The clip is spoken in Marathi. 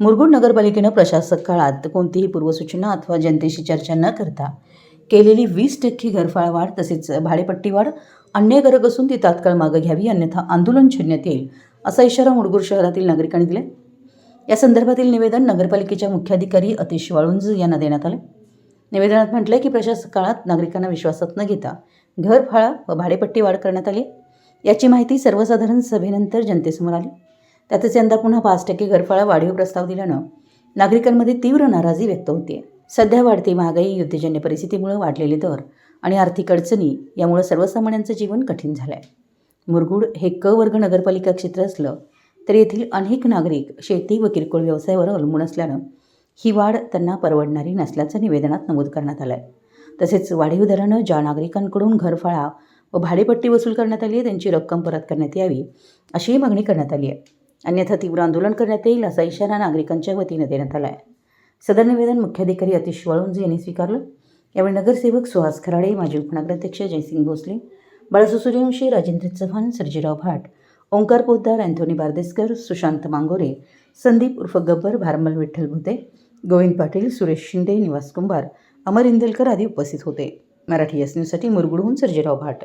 मुरगुड नगरपालिकेनं प्रशासक काळात कोणतीही पूर्वसूचना अथवा जनतेशी चर्चा न करता केलेली 20% घरफाळ वाढ तसेच भाडेपट्टी वाढ अन्यायकारक असून ती तात्काळ मागे घ्यावी, अन्यथा आंदोलन छेडण्यात येईल, असा इशारा मुरगुड शहरातील नागरिकांनी दिला. या संदर्भातील निवेदन नगरपालिकेच्या मुख्याधिकारी अतिश वाळुंज यांना देण्यात आले. निवेदनात म्हटलंय की प्रशासक काळात नागरिकांना विश्वासात न घेता घरफाळा व भाडेपट्टी वाढ करण्यात आली. याची माहिती सर्वसाधारण सभेनंतर जनतेसमोर आली. त्यातच यंदा पुन्हा 5% घरफाळा वाढीव प्रस्ताव दिल्यानं नागरिकांमध्ये तीव्र नाराजी व्यक्त होते. सध्या वाढती महागाई, युद्धजन्य परिस्थितीमुळे वाढलेले दर आणि आर्थिक अडचणी यामुळे सर्वसामान्यांचं जीवन कठीण झालं आहे. मुरगुड हे क वर्ग नगरपालिका क्षेत्र असलं तरी येथील अनेक नागरिक शेती व किरकोळ व्यवसायावर अवलंबून असल्यानं ही वाढ त्यांना परवडणारी नसल्याचं निवेदनात नमूद करण्यात आलं आहे. तसेच वाढीव दरानं ज्या नागरिकांकडून घरफाळा व भाडेपट्टी वसूल करण्यात आली आहे त्यांची रक्कम परत करण्यात यावी, अशीही मागणी करण्यात आली आहे. अन्यथा तीव्र आंदोलन करण्यात येईल, असा इशारा नागरिकांच्या वतीनं देण्यात आला आहे. सदर निवेदन मुख्याधिकारी अतिश वाळुंज यांनी स्वीकारलं. यावेळी नगरसेवक सुहास खराडे, माजी उपनगराध्यक्ष जयसिंग भोसले, बाळासू सूर्यवंशी, राजेंद्र चव्हाण, सर्जेराव भाट, ओंकार पोद्दार, अँथोनी बारदेसकर, सुशांत मांगोरे, संदीप उर्फ गब्बर, भारमल विठ्ठल भुते, गोविंद पाटील, सुरेश शिंदे, निवास कुंभार, अमर इंदलकर आदी उपस्थित होते. मराठी एस न्यूजसाठी मुरगुडहून सर्जेराव भाट.